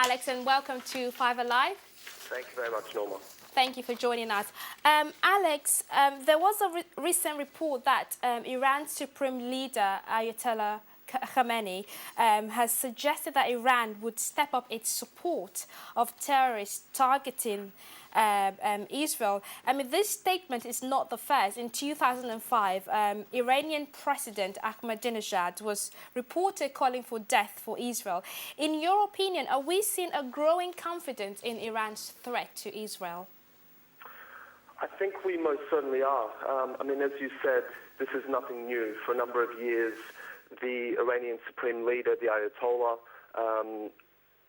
Alex, and welcome to Five Alive. Thank you very much, Norma. Thank you for joining us. Alex, there was a recent report that Iran's supreme leader, Ayatollah Khamenei, has suggested that Iran would step up its support of terrorists targeting Israel. I mean, this statement is not the first. In 2005, Iranian President Ahmadinejad was reported calling for death for Israel. In your opinion, are we seeing a growing confidence in Iran's threat to Israel? I think we most certainly are. I mean, as you said, this is nothing new. For a number of years, the Iranian supreme leader, the Ayatollah,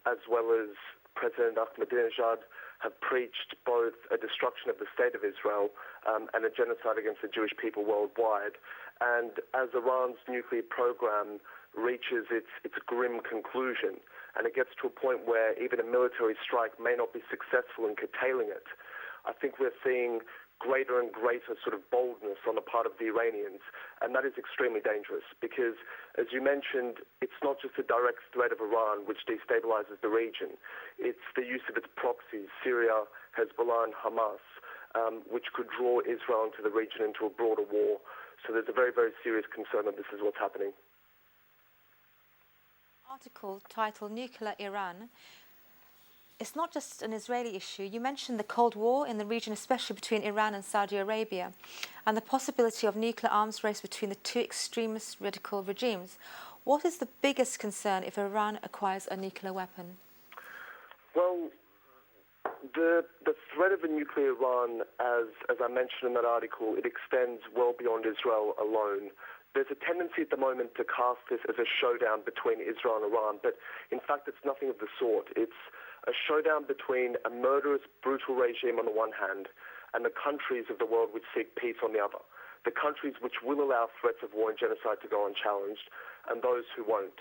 as well as President Ahmadinejad, have preached both a destruction of the state of Israel and a genocide against the Jewish people worldwide. And as Iran's nuclear program reaches its grim conclusion, and it gets to a point where even a military strike may not be successful in curtailing it, I think we're seeing greater and greater sort of boldness on the part of the Iranians, and that is extremely dangerous because, as you mentioned, it's not just a direct threat of Iran which destabilizes the region. It's the use of its proxies, Syria, Hezbollah and Hamas, which could draw Israel into the region into a broader war. So there's a very, very serious concern that this is what's happening. Article titled Nuclear Iran. It's not just an Israeli issue. You mentioned the Cold War in the region, especially between Iran and Saudi Arabia, and the possibility of nuclear arms race between the two extremist radical regimes. What is the biggest concern if Iran acquires a nuclear weapon? Well, the threat of a nuclear Iran, as I mentioned in that article, it extends well beyond Israel alone. There's a tendency at the moment to cast this as a showdown between Israel and Iran, but in fact it's nothing of the sort. It's a showdown between a murderous, brutal regime on the one hand and the countries of the world which seek peace on the other. The countries which will allow threats of war and genocide to go unchallenged and those who won't.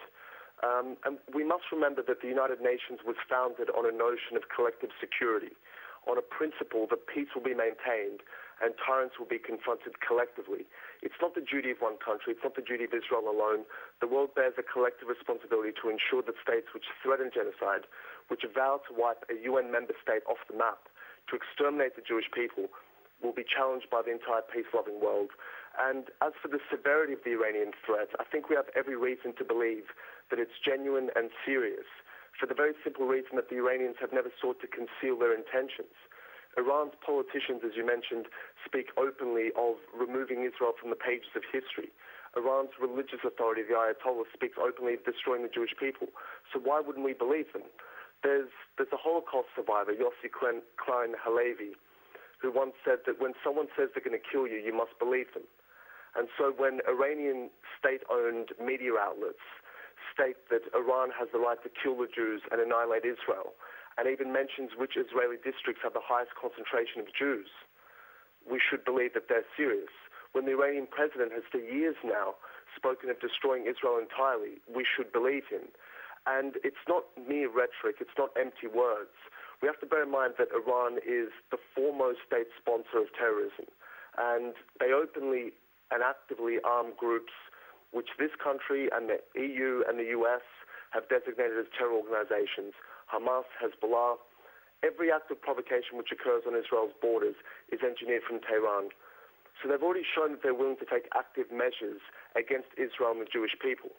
And we must remember that the United Nations was founded on a notion of collective security, on a principle that peace will be maintained and tyrants will be confronted collectively. It's not the duty of one country, it's not the duty of Israel alone. The world bears a collective responsibility to ensure that states which threaten genocide, which vow to wipe a UN member state off the map, to exterminate the Jewish people, will be challenged by the entire peace-loving world. And as for the severity of the Iranian threat, I think we have every reason to believe that it's genuine and serious, for the very simple reason that the Iranians have never sought to conceal their intentions. Iran's politicians, as you mentioned, speak openly of removing Israel from the pages of history. Iran's religious authority, the Ayatollah, speaks openly of destroying the Jewish people. So why wouldn't we believe them? There's a Holocaust survivor, Yossi Klein Halevi, who once said that when someone says they're going to kill you, you must believe them. And so when Iranian state-owned media outlets state that Iran has the right to kill the Jews and annihilate Israel, and even mentions which Israeli districts have the highest concentration of Jews, we should believe that they're serious. When the Iranian president has for years now spoken of destroying Israel entirely, we should believe him. And it's not mere rhetoric, it's not empty words. We have to bear in mind that Iran is the foremost state sponsor of terrorism, and they openly and actively arm groups which this country and the EU and the US have designated as terror organizations. Hamas, Hezbollah, every act of provocation which occurs on Israel's borders is engineered from Tehran. So they've already shown that they're willing to take active measures against Israel and the Jewish people.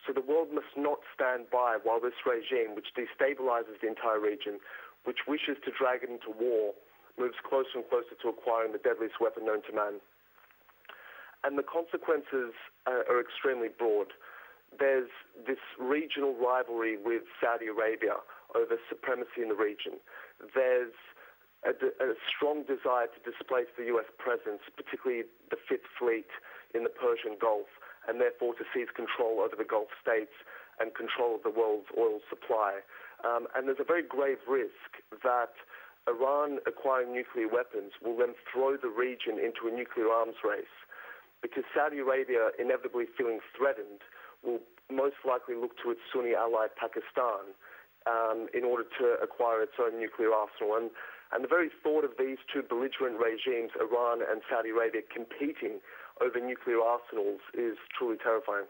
So the world must not stand by while this regime, which destabilizes the entire region, which wishes to drag it into war, moves closer and closer to acquiring the deadliest weapon known to man. And the consequences are extremely broad. There's this regional rivalry with Saudi Arabia over supremacy in the region. There's a strong desire to displace the US presence, particularly the Fifth Fleet in the Persian Gulf, and therefore to seize control over the Gulf states and control of the world's oil supply. And there's a very grave risk that Iran acquiring nuclear weapons will then throw the region into a nuclear arms race, because Saudi Arabia, inevitably feeling threatened, will most likely look to its Sunni ally Pakistan in order to acquire its own nuclear arsenal. And the very thought of these two belligerent regimes, Iran and Saudi Arabia, competing over nuclear arsenals is truly terrifying.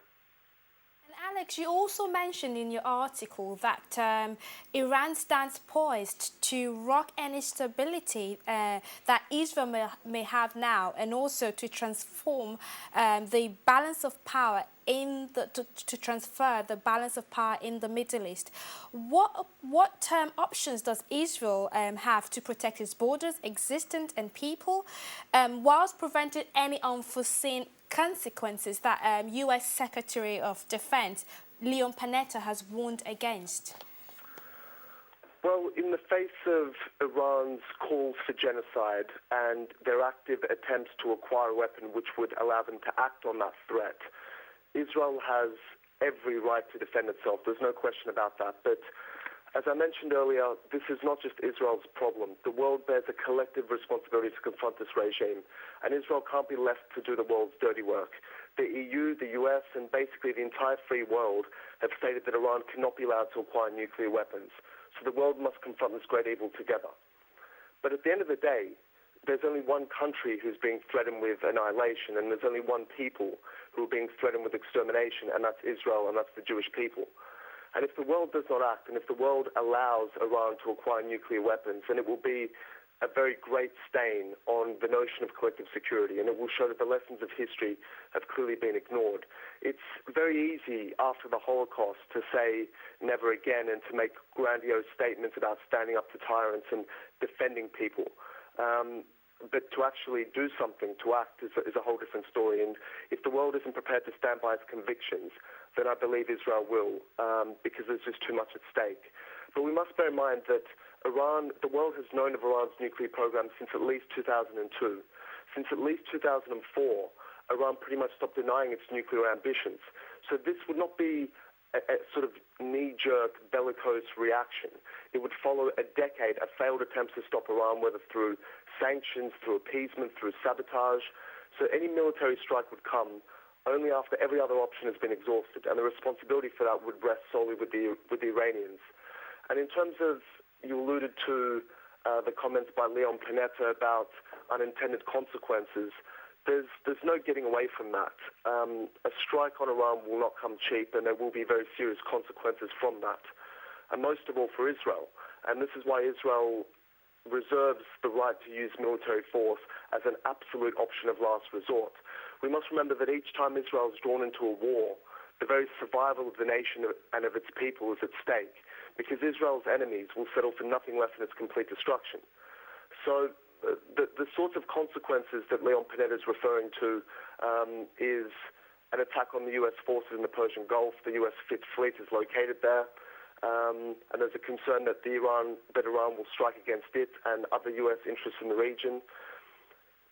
Alex, you also mentioned in your article that Iran stands poised to rock any stability that Israel may have now, and also to transform the balance of power to transfer the balance of power in the Middle East. What options does Israel have to protect its borders, existence, and people, whilst preventing any unforeseen consequences that U.S. Secretary of Defense Leon Panetta has warned against? Well, in the face of Iran's calls for genocide and their active attempts to acquire a weapon which would allow them to act on that threat, Israel has every right to defend itself. There's no question about that. But as I mentioned earlier, this is not just Israel's problem. The world bears a collective responsibility to confront this regime, and Israel can't be left to do the world's dirty work. The EU, the US, and basically the entire free world have stated that Iran cannot be allowed to acquire nuclear weapons. So the world must confront this great evil together. But at the end of the day, there's only one country who's being threatened with annihilation, and there's only one people who are being threatened with extermination, and that's Israel, and that's the Jewish people. And if the world does not act, and if the world allows Iran to acquire nuclear weapons, then it will be a very great stain on the notion of collective security, and it will show that the lessons of history have clearly been ignored. It's very easy after the Holocaust to say never again and to make grandiose statements about standing up to tyrants and defending people. But to actually do something, to act, is a whole different story. And if the world isn't prepared to stand by its convictions, then I believe Israel will, because there's just too much at stake. But we must bear in mind that Iran, the world has known of Iran's nuclear program since at least 2002. Since at least 2004, Iran pretty much stopped denying its nuclear ambitions. So this would not be a sort of knee-jerk bellicose reaction. It would follow a decade of failed attempts to stop Iran, whether through sanctions, through appeasement, through sabotage. So any military strike would come only after every other option has been exhausted, and the responsibility for that would rest solely with the Iranians. And in terms of, you alluded to the comments by Leon Panetta about unintended consequences, there's no getting away from that. A strike on Iran will not come cheap, and there will be very serious consequences from that, and most of all for Israel. And this is why Israel reserves the right to use military force as an absolute option of last resort. We must remember that each time Israel is drawn into a war, the very survival of the nation and of its people is at stake, because Israel's enemies will settle for nothing less than its complete destruction. So the sorts of consequences that Leon Panetta is referring to is an attack on the U.S. forces in the Persian Gulf. The U.S. Fifth Fleet is located there, and there's a concern that Iran will strike against it and other U.S. interests in the region.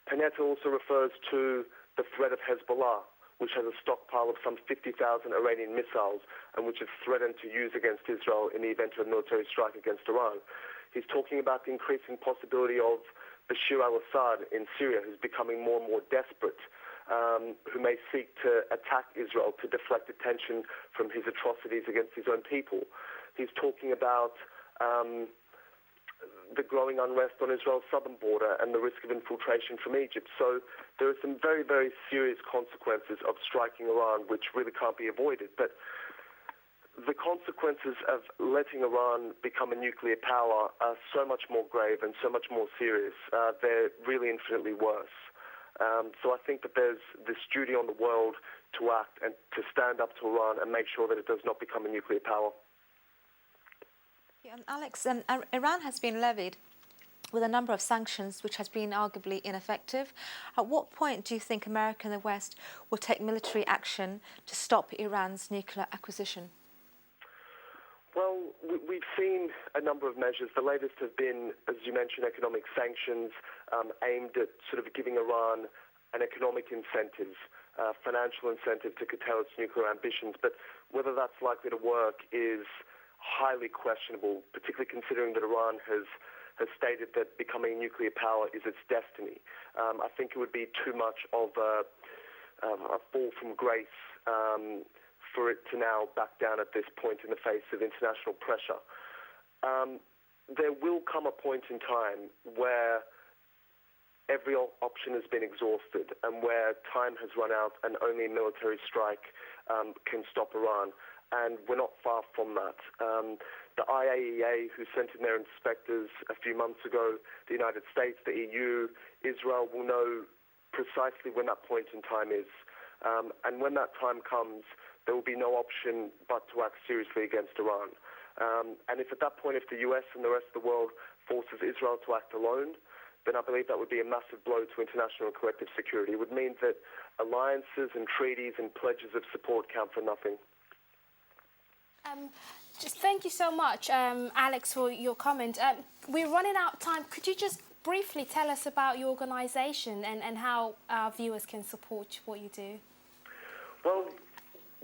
Panetta also refers to the threat of Hezbollah, which has a stockpile of some 50,000 Iranian missiles and which is threatened to use against Israel in the event of a military strike against Iran. He's talking about the increasing possibility of Bashar al-Assad in Syria, who's becoming more and more desperate, who may seek to attack Israel to deflect attention from his atrocities against his own people. He's talking about the growing unrest on Israel's southern border and the risk of infiltration from Egypt. So there are some very, very serious consequences of striking Iran, which really can't be avoided. But the consequences of letting Iran become a nuclear power are so much more grave and so much more serious. They're really infinitely worse. So I think that there's this duty on the world to act and to stand up to Iran and make sure that it does not become a nuclear power. Alex, Iran has been levied with a number of sanctions which has been arguably ineffective. At what point do you think America and the West will take military action to stop Iran's nuclear acquisition? Well, we've seen a number of measures. The latest have been, as you mentioned, economic sanctions aimed at sort of giving Iran an economic incentive, financial incentive to curtail its nuclear ambitions. But whether that's likely to work is highly questionable, particularly considering that Iran has stated that becoming a nuclear power is its destiny. I think it would be too much of a fall from grace for it to now back down at this point in the face of international pressure. There will come a point in time where every option has been exhausted and where time has run out and only a military strike can stop Iran. And we're not far from that. The IAEA, who sent in their inspectors a few months ago, the United States, the EU, Israel will know precisely when that point in time is. And when that time comes, there will be no option but to act seriously against Iran. And if at that point, if the US and the rest of the world forces Israel to act alone, then I believe that would be a massive blow to international and collective security. It would mean that alliances and treaties and pledges of support count for nothing. Just thank you so much, Alex, for your comment. We're running out of time. Could you just briefly tell us about your organisation and how our viewers can support what you do? Well,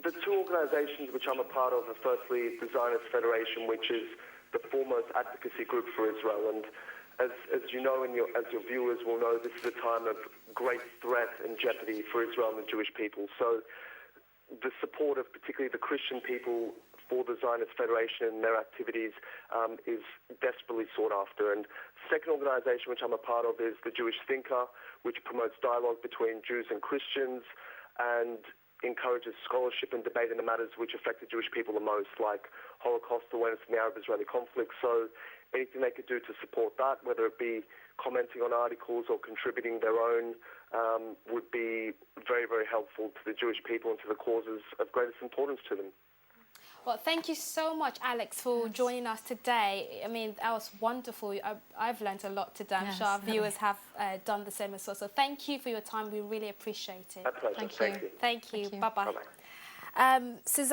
the two organisations which I'm a part of are firstly the Zionist Federation, which is the foremost advocacy group for Israel. And as you know, and as your viewers will know, this is a time of great threat and jeopardy for Israel and the Jewish people. So the support of particularly the Christian people for the Zionist Federation and their activities is desperately sought after. And the second organisation which I'm a part of is the Jewish Thinker, which promotes dialogue between Jews and Christians and encourages scholarship and debate in the matters which affect the Jewish people the most, like Holocaust awareness in the Arab-Israeli conflict. So anything they could do to support that, whether it be commenting on articles or contributing their own, would be very, very helpful to the Jewish people and to the causes of greatest importance to them. Well, thank you so much, Alex, for joining us today. I mean, that was wonderful. I've learned a lot today. I'm sure our viewers have done the same as well. So thank you for your time. We really appreciate it. My pleasure. Thank you. Thank you. Bye-bye. Bye-bye. Suzanne